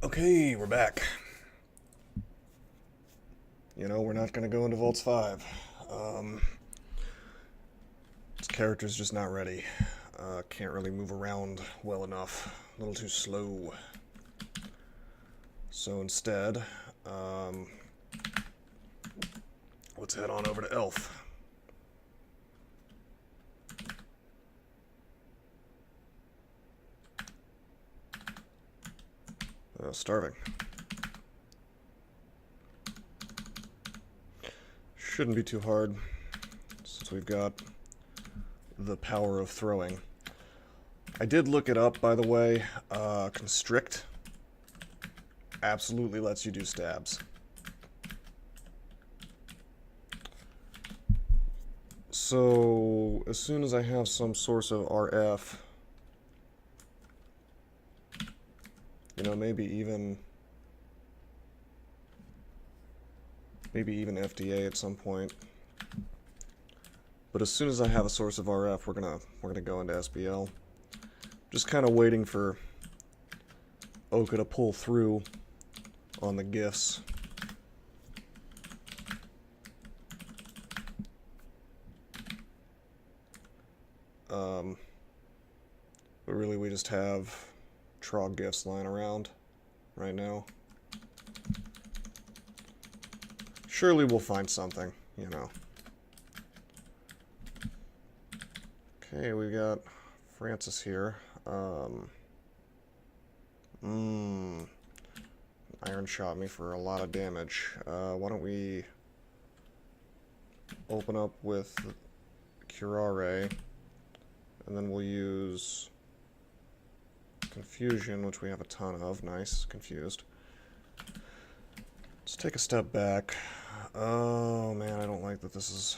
Okay, we're back. You know, we're not gonna go into Vaults 5. This character's just not ready. Can't really move around well enough. A little too slow. So instead, let's head on over to Elf. Starving. Shouldn't be too hard, since we've got the power of throwing. I did look it up, by the way. Constrict absolutely lets you do stabs. So, as soon as I have some source of RF, you know, maybe even FDA at some point. But as soon as I have a source of RF, we're gonna go into SBL. Just kind of waiting for Oka to pull through on the gifts. But really, we just have Trog gifts lying around right now. Surely we'll find something, you know. Okay, we got Francis here. Iron shot me for a lot of damage. Why don't we open up with Curare, and then we'll use Confusion, which we have a ton of. Nice, confused. Let's take a step back. Oh man, I don't like that this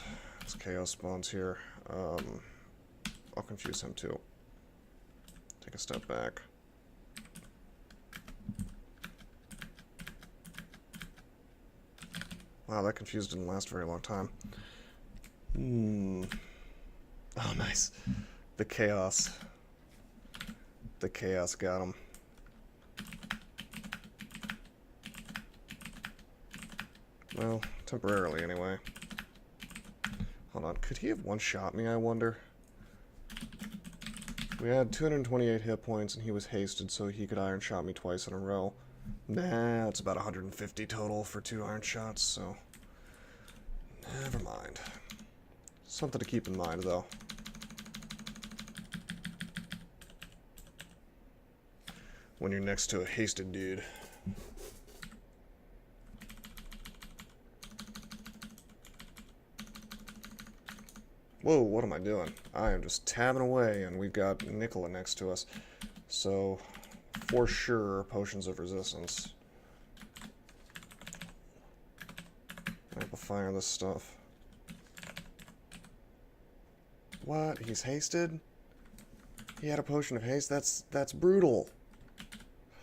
chaos spawns here. I'll confuse him too. Take a step back. Wow, that confuse didn't last a very long time. Oh, nice. The chaos. The chaos got him. Well, temporarily anyway. Hold on, could he have one-shot me, I wonder? We had 228 hit points and he was hasted, so he could iron shot me twice in a row. Nah, it's about 150 total for 2 iron shots, so never mind. Something to keep in mind, though. When you're next to a hasted dude. Whoa, what am I doing? I am just tabbing away, and we've got Nicola next to us. So, for sure, potions of resistance. Amplifying this stuff. What? He's hasted? He had a potion of haste? That's brutal.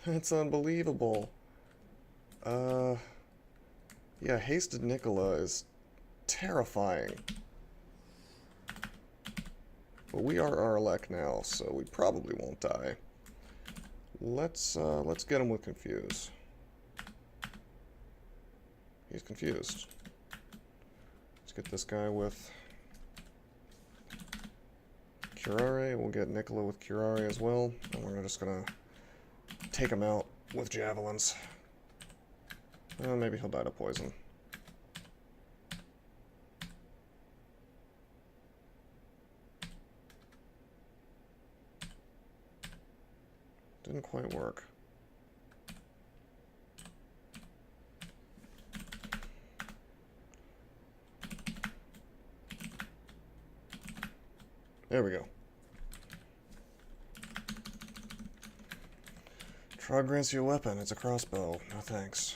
That's unbelievable. Yeah, hasted Nicola is terrifying. But we are Arlek now, so we probably won't die. Let's get him with Confuse. He's confused. Let's get this guy with Curare. We'll get Nicola with Curare as well. And we're just gonna take him out with javelins. Maybe he'll die to poison. Didn't quite work. There we go. Trog grants you a weapon. It's a crossbow. No thanks.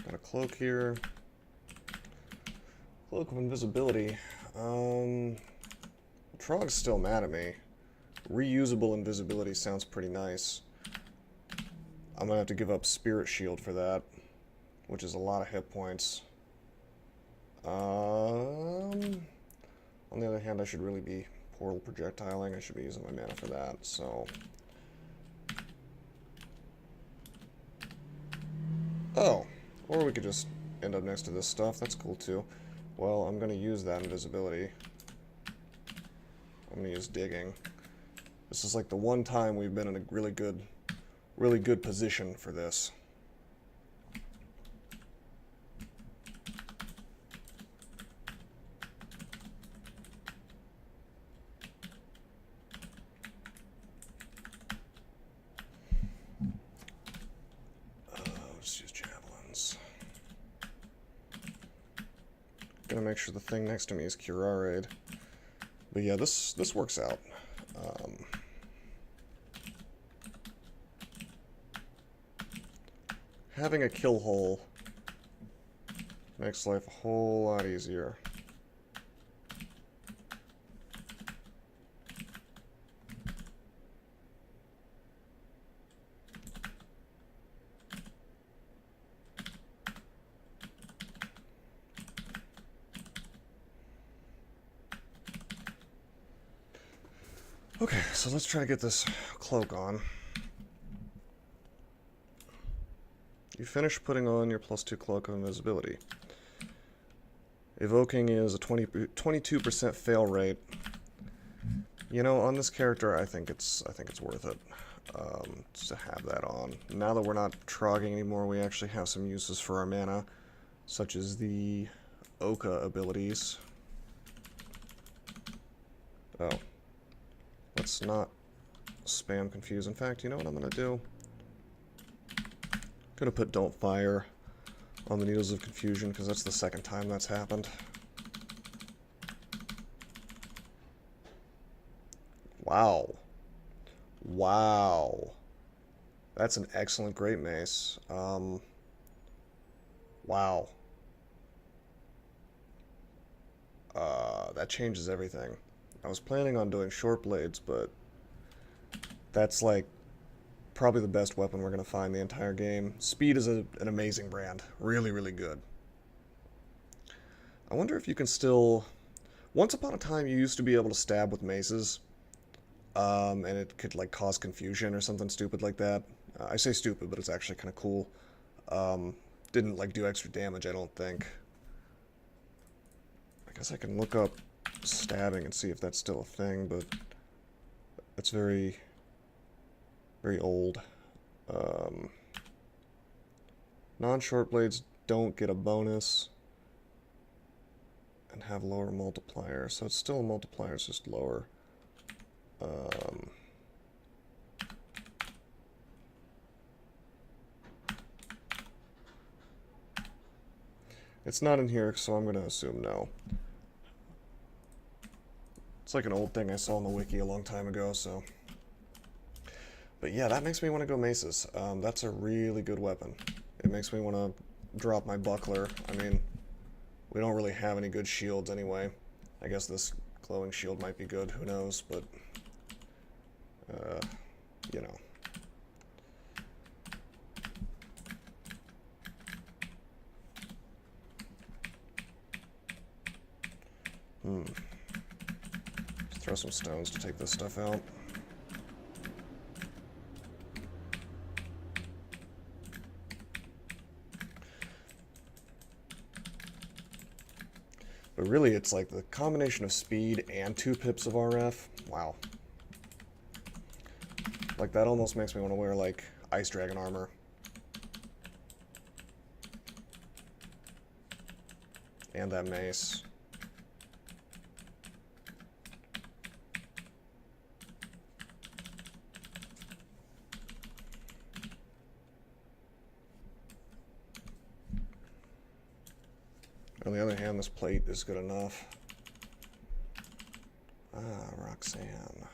Got a cloak here. Cloak of invisibility. Trog's still mad at me. Reusable invisibility sounds pretty nice. I'm gonna have to give up Spirit Shield for that, which is a lot of hit points. On the other hand, I should really be portal projectiling. I should be using my mana for that, so Oh, or we could just end up next to this stuff. That's cool too. Well, I'm going to use that invisibility. I'm going to use digging. This is like the one time we've been in a really good position for this. Let's use javelins. Gonna make sure the thing next to me is Curarade. But yeah, this works out. Having a kill hole makes life a whole lot easier. Okay, so let's try to get this cloak on. You finish putting on your +2 cloak of invisibility. Evoking is a 22% fail rate. You know, on this character, I think it's worth it to have that on. Now that we're not trogging anymore, we actually have some uses for our mana, such as the Oka abilities. Oh. Let's not spam confuse. In fact, you know what I'm going to do? I'm going to put Don't Fire on the Needles of Confusion, because that's the second time that's happened. Wow. Wow. That's an excellent Great Mace. Wow. That changes everything. I was planning on doing short blades, but that's like probably the best weapon we're going to find the entire game. Speed is an amazing brand. Really, really good. I wonder if you can still... Once upon a time, you used to be able to stab with maces, and it could like cause confusion or something stupid like that. I say stupid, but it's actually kind of cool. Didn't like do extra damage, I don't think. I guess I can look up stabbing and see if that's still a thing, but it's very old. Non-short blades don't get a bonus and have lower multiplier, so it's still a multiplier, it's just lower. It's not in here, so I'm going to assume no. It's like an old thing I saw on the wiki a long time ago, so... But yeah, that makes me want to go maces. That's a really good weapon. It makes me want to drop my buckler. I mean, we don't really have any good shields anyway. I guess this glowing shield might be good, who knows, but... you know. Let's throw some stones to take this stuff out. But really, it's like the combination of speed and 2 pips of RF. Wow. Like, that almost makes me want to wear, like, Ice Dragon armor. And that mace. On the other hand, this plate is good enough. Ah, Roxanne.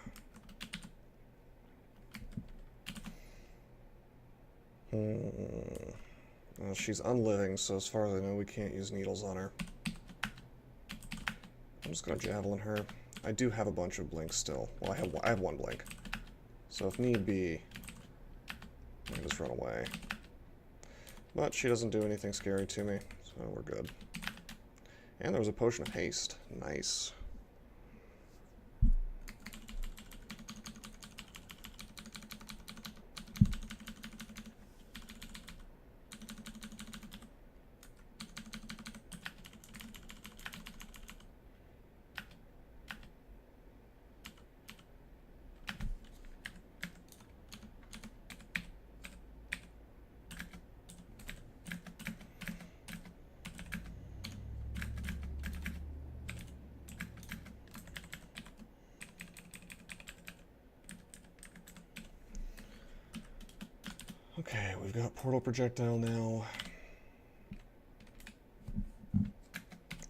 Well, she's unliving, so as far as I know, we can't use needles on her. I'm just gonna javelin her. I do have a bunch of blinks still. Well, I have 1 blink. So if need be, I can just run away. But she doesn't do anything scary to me, so we're good. And there was a potion of haste. Nice. Okay, we've got portal projectile now.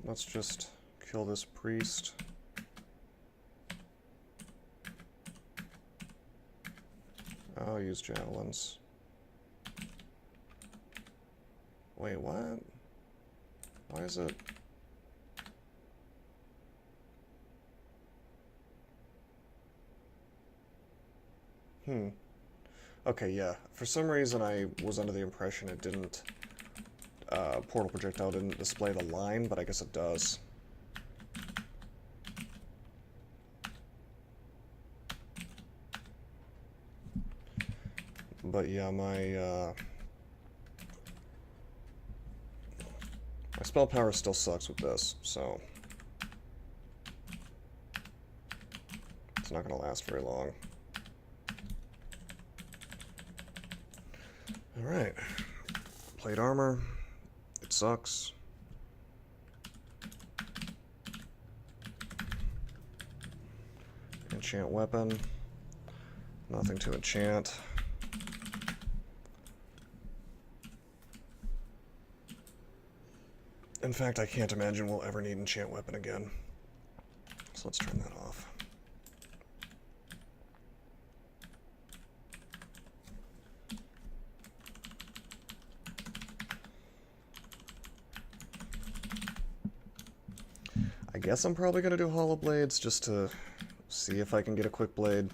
Let's just kill this priest. I'll use javelins. Wait, what? Why is it? Okay, yeah. For some reason I was under the impression it didn't, portal projectile didn't display the line, but I guess it does. But yeah, my spell power still sucks with this, so it's not gonna last very long. Alright. Plate armor. It sucks. Enchant weapon. Nothing to enchant. In fact, I can't imagine we'll ever need enchant weapon again. So let's turn that off. I guess I'm probably going to do hollow blades just to see if I can get a quick blade.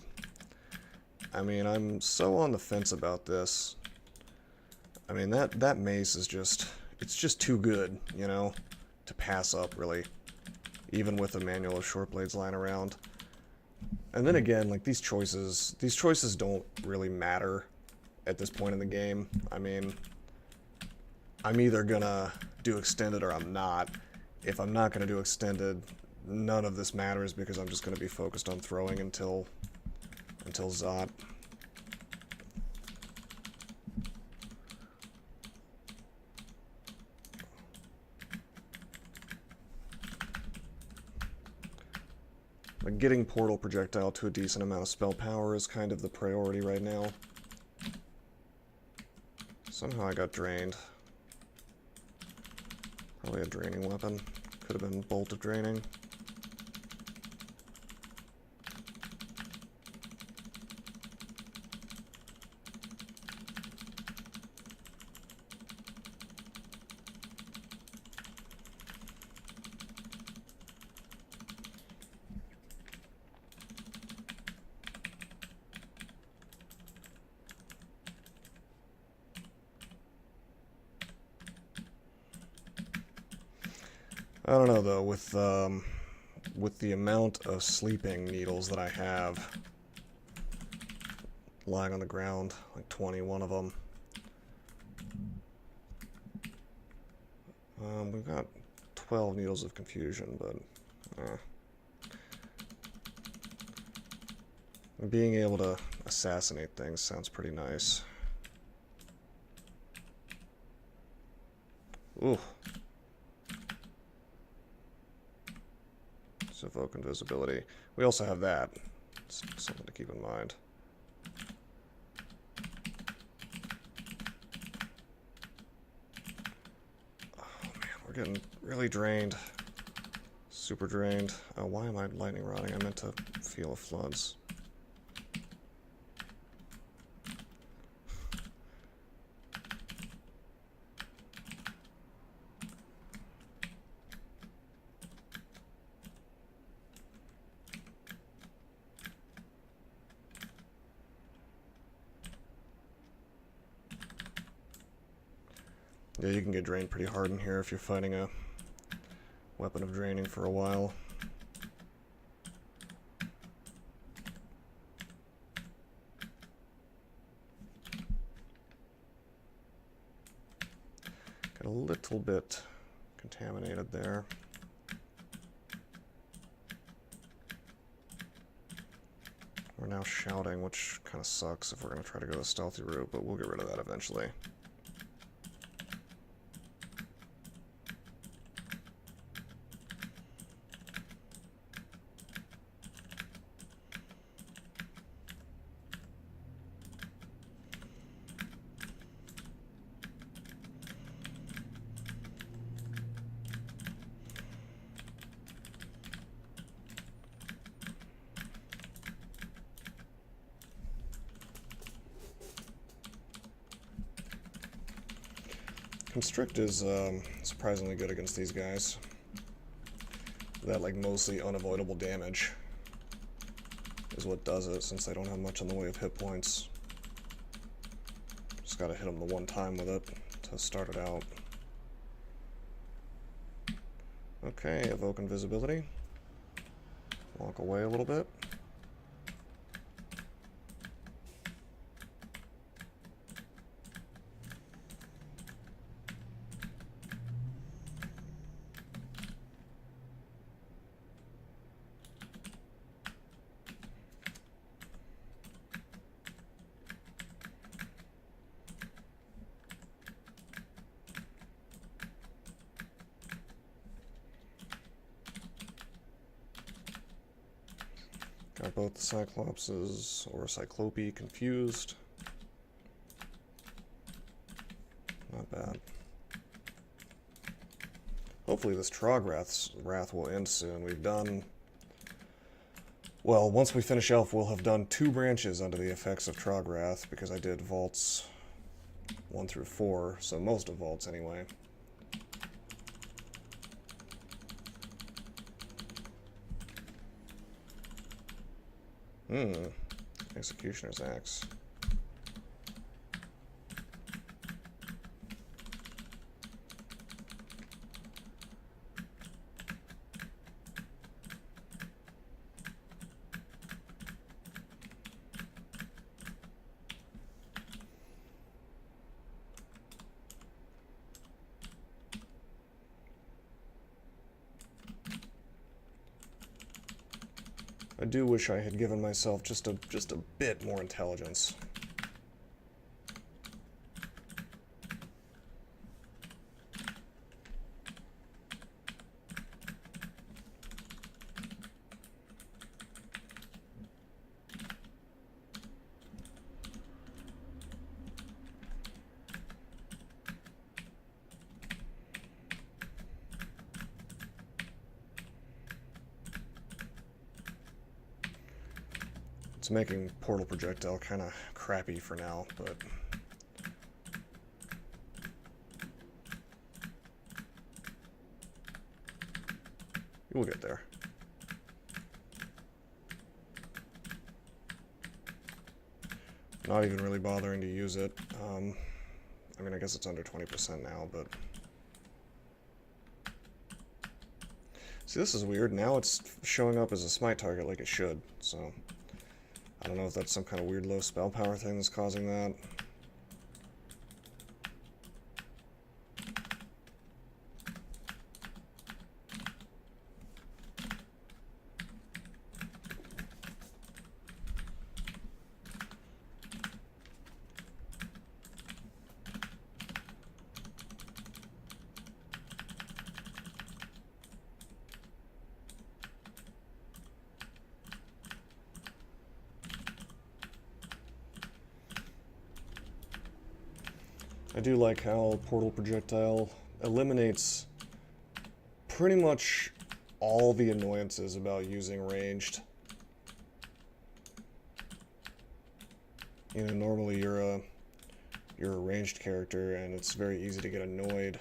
I mean, I'm so on the fence about this. I mean, that mace is just... it's just too good, you know, to pass up, really. Even with a manual of short blades lying around. And then again, like, these choices don't really matter at this point in the game. I mean, I'm either gonna do extended or I'm not. If I'm not gonna do extended, none of this matters because I'm just gonna be focused on throwing until Zot. Like, getting portal projectile to a decent amount of spell power is kind of the priority right now. Somehow I got drained. Probably a draining weapon. Could have been bolt of draining. I don't know though, with the amount of sleeping needles that I have lying on the ground, like 21 of them. We've got 12 needles of confusion, but being able to assassinate things sounds pretty nice. Ooh. Evoke invisibility. We also have that. It's something to keep in mind. Oh man, we're getting really drained. Super drained. Oh, why am I lightning rodding? I meant to feel of floods. Yeah, you can get drained pretty hard in here if you're fighting a weapon of draining for a while. Got a little bit contaminated there. We're now shouting, which kind of sucks if we're going to try to go the stealthy route, but we'll get rid of that eventually. Constrict is surprisingly good against these guys. That, like, mostly unavoidable damage is what does it, since they don't have much in the way of hit points. Just gotta hit them the one time with it to start it out. Okay, evoke invisibility. Walk away a little bit. Got both the Cyclopses, or Cyclope, confused. Not bad. Hopefully this Trograth's wrath will end soon. We've done... Well, once we finish Elf, we'll have done 2 branches under the effects of Trograth, because I did Vaults 1 through 4, so most of Vaults anyway. Executioner's Axe. I do wish I had given myself just a bit more intelligence. It's making Portal Projectile kind of crappy for now, but... we'll get there. Not even really bothering to use it. I mean, I guess it's under 20% now, but... See, this is weird. Now it's showing up as a smite target like it should, so... I don't know if that's some kind of weird low spell power thing that's causing that. I do like how Portal Projectile eliminates pretty much all the annoyances about using ranged. You know, normally you're a ranged character and it's very easy to get annoyed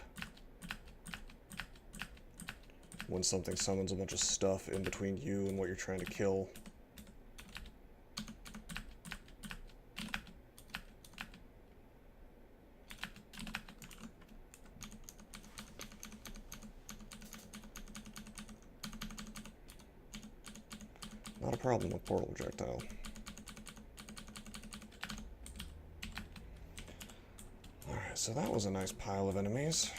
when something summons a bunch of stuff in between you and what you're trying to kill. Not a problem with Portal Projectile. Alright, so that was a nice pile of enemies.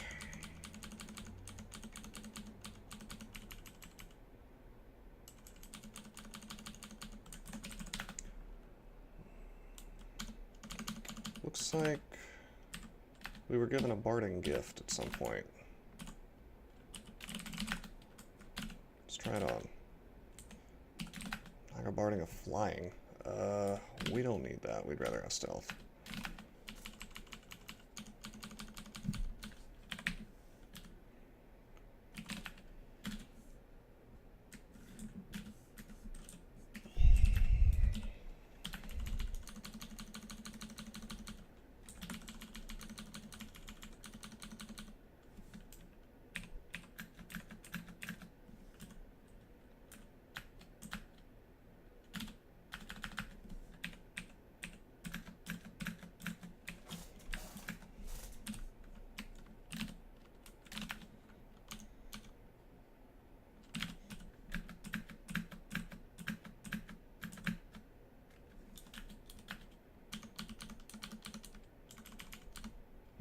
Looks like we were given a barding gift at some point. Let's try it on. Naga barding of flying. We don't need that. We'd rather have stealth.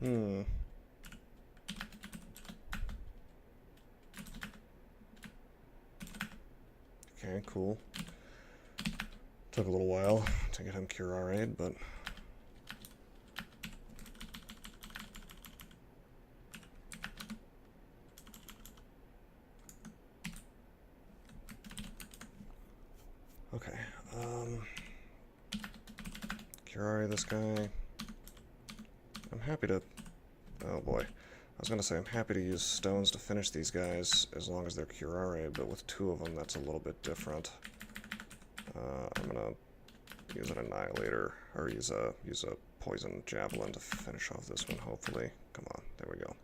Hmm. Okay, cool. Took a little while to get him Cure our aid, but... Okay, Curare this guy. I'm happy to... Oh boy. I was gonna say I'm happy to use stones to finish these guys as long as they're Curare, but with two of them that's a little bit different. I'm gonna use an Annihilator, or use a Poison Javelin to finish off this one, hopefully. Come on, there we go.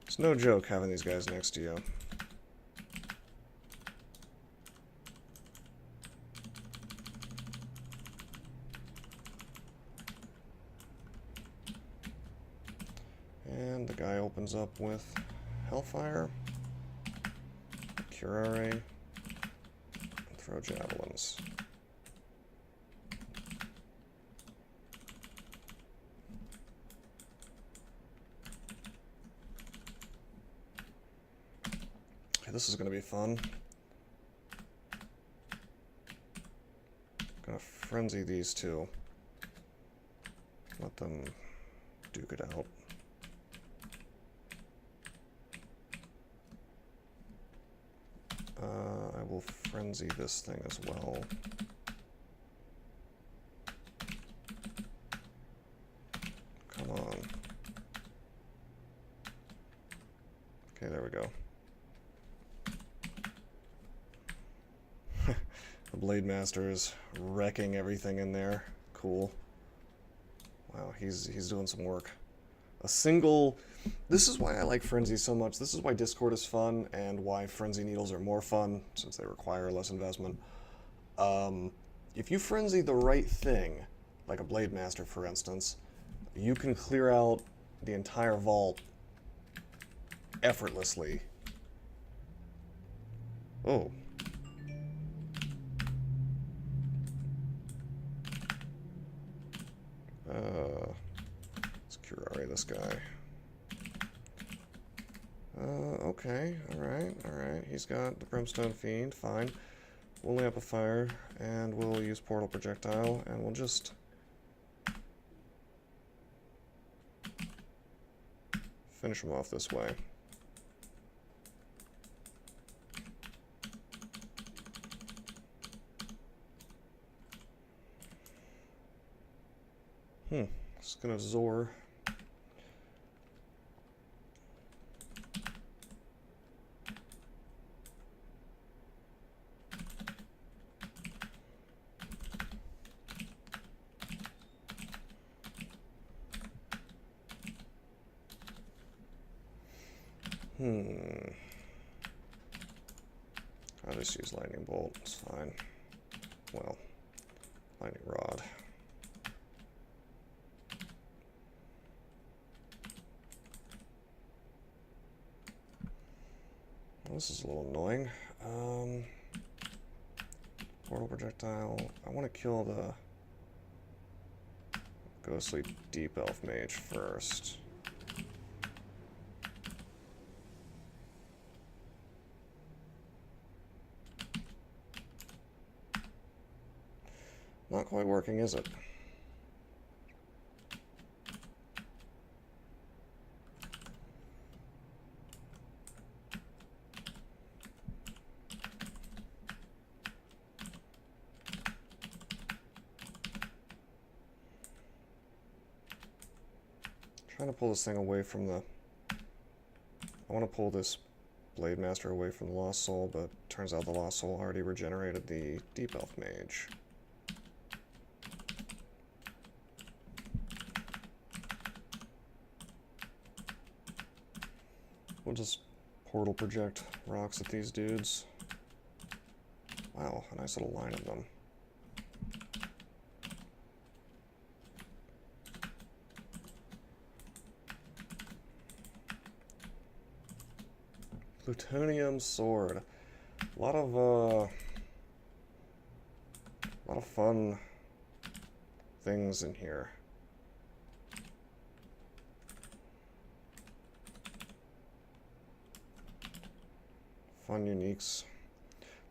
It's no joke having these guys next to you. And the guy opens up with Hellfire, Curare, and throw Javelins. Okay, this is going to be fun. Gonna frenzy these two. Let them duke it out. I will frenzy this thing as well. Come on. Okay, there we go. The Blade Master is wrecking everything in there. Cool. Wow, he's doing some work. A single... This is why I like Frenzy so much. This is why Discord is fun, and why Frenzy Needles are more fun, since they require less investment. If you Frenzy the right thing, like a Blade Master, for instance, you can clear out the entire vault effortlessly. Oh. Let's Curare this guy. Okay, alright. He's got the Brimstone Fiend, fine. We'll Amplifier, and we'll use Portal Projectile, and we'll just... finish him off this way. Just gonna Zor. I'll just use Lightning Bolt, it's fine. Well, Lightning Rod. Well, this is a little annoying. Portal Projectile. I want to kill the Ghostly Deep Elf Mage first. Not quite working, is it? Trying to pull this thing away from the... I want to pull this Blade Master away from the Lost Soul, but turns out the Lost Soul already regenerated the Deep Elf Mage. We'll just Portal Project rocks at these dudes. Wow, a nice little line of them. Plutonium Sword. A lot of fun things in here. fun uniques.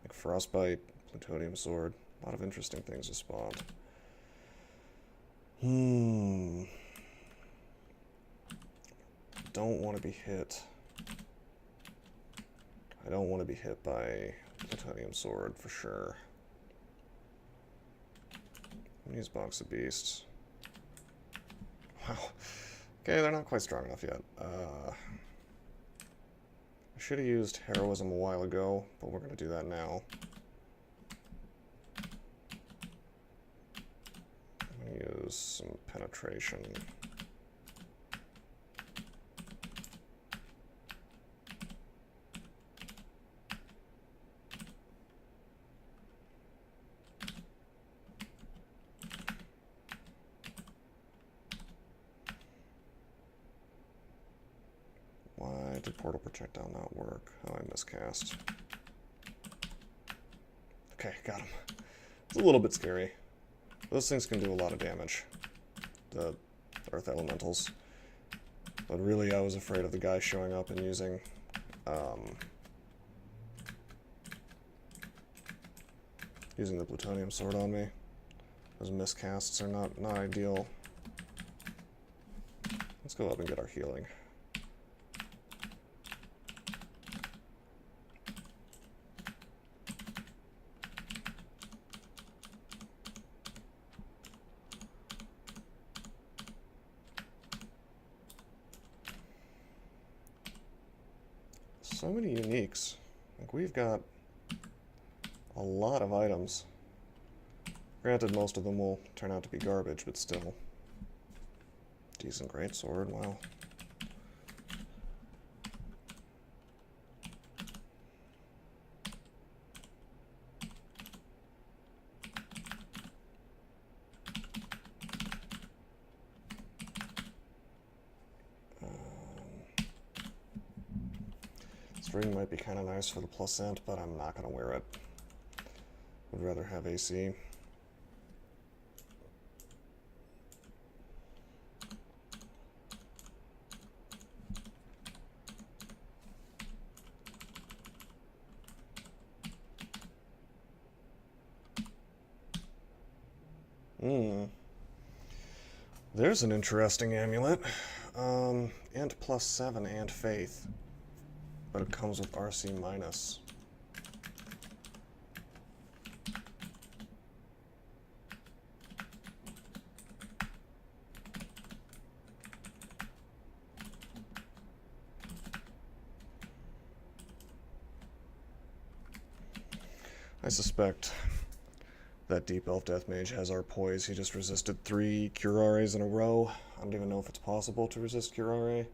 Like Frostbite, Plutonium Sword. A lot of interesting things have spawned. Don't want to be hit. I don't want to be hit by Plutonium Sword for sure. I'm gonna use Box of Beasts. Wow. Okay, they're not quite strong enough yet. I should have used Heroism a while ago, but we're gonna do that now. I'm gonna use some Penetration. Why did Portal Projectile not work? Oh, I miscast. Okay, got him. It's a little bit scary. Those things can do a lot of damage. The Earth Elementals. But really, I was afraid of the guy showing up and using... using the Plutonium Sword on me. Those miscasts are not ideal. Let's go up and get our healing. So many uniques. Like, we've got a lot of items. Granted, most of them will turn out to be garbage, but still. Decent greatsword, wow. This ring might be kind of nice for the +ent, but I'm not going to wear it. Would rather have AC. There's an interesting amulet. Int +7 and Faith. But it comes with RC minus. I suspect that Deep Elf Death Mage has our poise. He just resisted 3 Curares in a row. I don't even know if it's possible to resist Curare.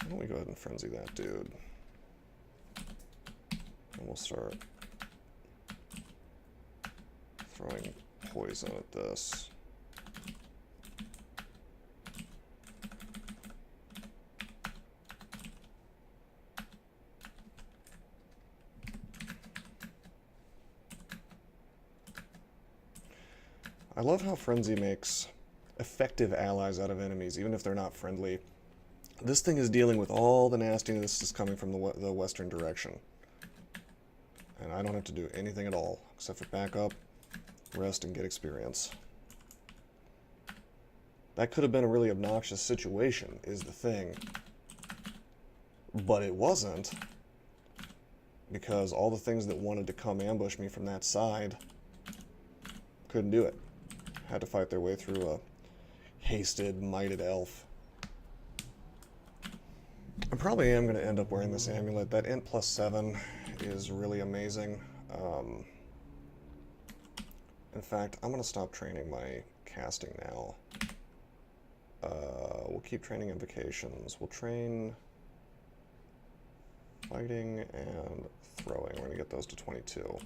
Why don't we go ahead and frenzy that dude? And we'll start throwing poison at this. I love how Frenzy makes effective allies out of enemies, even if they're not friendly. This thing is dealing with all the nastiness that's coming from the western direction. And I don't have to do anything at all, except for back up, rest, and get experience. That could have been a really obnoxious situation, is the thing. But it wasn't, because all the things that wanted to come ambush me from that side couldn't do it. Had to fight their way through a hasted, mighted elf. I probably am going to end up wearing this amulet. That int +7 is really amazing. In fact, I'm going to stop training my casting now. We'll keep training invocations. We'll train fighting and throwing. We're going to get those to 22.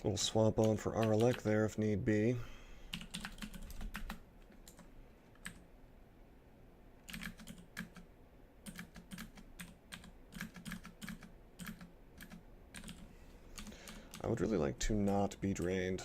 We'll swap on for Aralek there if need be. I would really like to not be drained.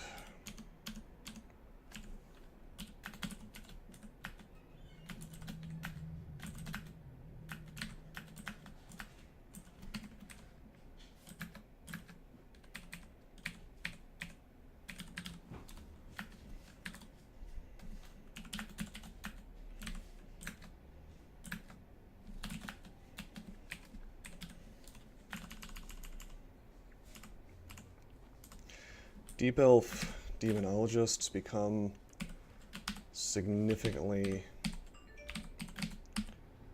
Deep Elf Demonologists become significantly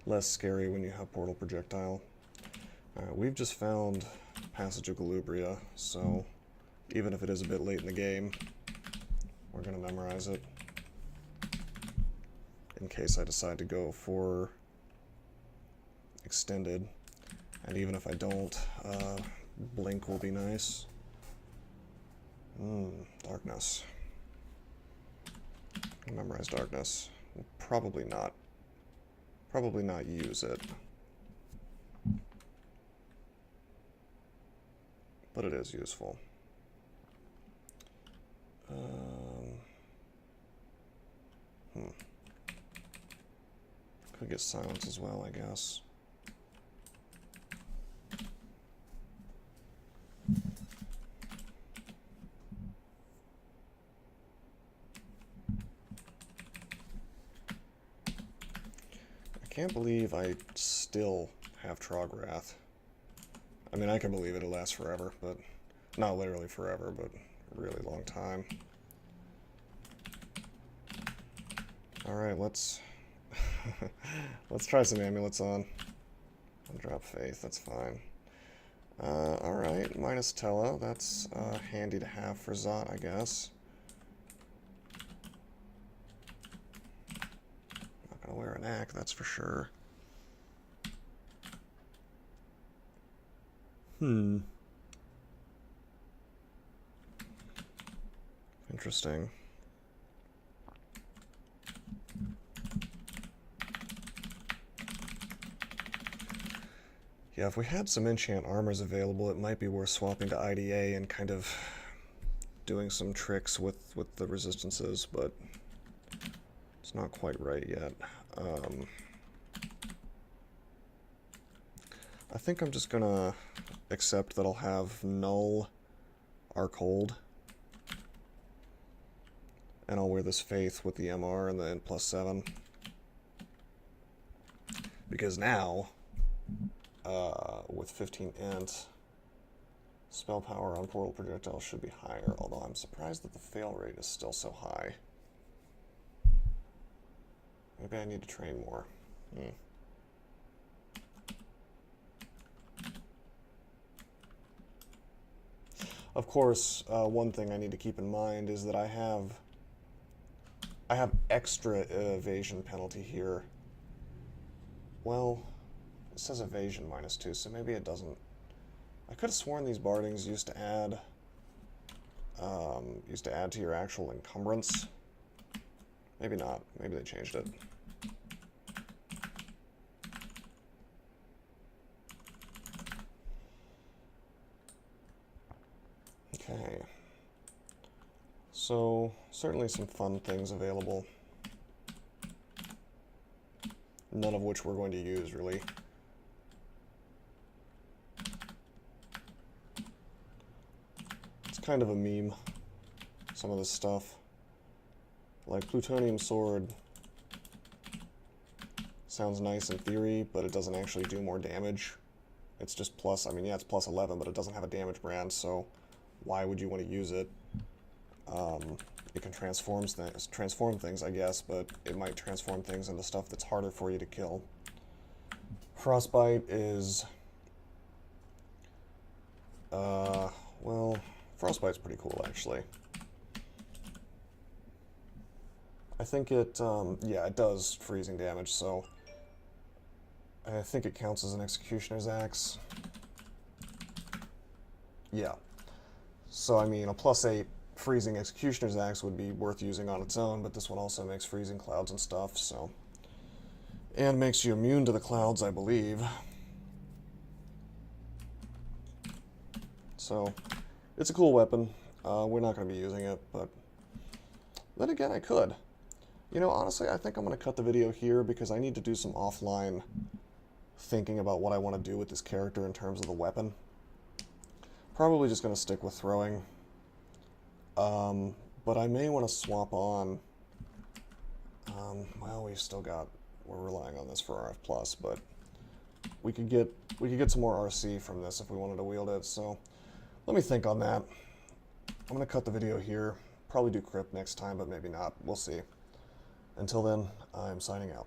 less scary when you have Portal Projectile. Alright, we've just found Passage of Galubria, so even if it is a bit late in the game, we're going to memorize it in case I decide to go for Extended. And even if I don't, Blink will be nice. Darkness. Memorize Darkness. Probably not use it. But it is useful. Could get Silence as well, I guess. I can't believe I still have Trograth. I mean, I can believe it'll last forever, but not literally forever, but a really long time. Alright, let's let's try some amulets on. I'll drop Faith, that's fine. Alright, minus Tella, that's handy to have for Zot, I guess. Not gonna wear an Ack, that's for sure. Interesting. Yeah, if we had some enchant armors available, it might be worth swapping to IDA and kind of doing some tricks with the resistances, but it's not quite right yet. I think I'm just gonna accept that I'll have Null Arc Hold, and I'll wear this Faith with the MR and the +7. Because now, with 15 int, spell power on Portal Projectile should be higher, although I'm surprised that the fail rate is still so high. Maybe I need to train more. Of course, one thing I need to keep in mind is that I have extra evasion penalty here. Well, it says evasion -2, so maybe it doesn't. I could have sworn these bardings used to add to your actual encumbrance. Maybe not. Maybe they changed it. Okay. So, certainly some fun things available. None of which we're going to use, really. It's kind of a meme, some of this stuff. Like, Plutonium Sword sounds nice in theory, but it doesn't actually do more damage. It's just plus, I mean, yeah, it's +11, but it doesn't have a damage brand, so why would you want to use it? It can transform things, I guess, but it might transform things into stuff that's harder for you to kill. Frostbite is... well, Frostbite's pretty cool, actually. I think it, yeah, it does freezing damage, so I think it counts as an Executioner's Axe. Yeah. So, I mean, a +8 freezing Executioner's Axe would be worth using on its own, but this one also makes freezing clouds and stuff, so. And makes you immune to the clouds, I believe. So, it's a cool weapon. We're not going to be using it, but then again, I could. You know, honestly, I think I'm going to cut the video here because I need to do some offline thinking about what I want to do with this character in terms of the weapon. Probably just going to stick with throwing. But I may want to swap on. Well, we're relying on this for RF+, but we could get some more RC from this if we wanted to wield it, so let me think on that. I'm going to cut the video here. Probably do Crypt next time, but maybe not. We'll see. Until then, I'm signing out.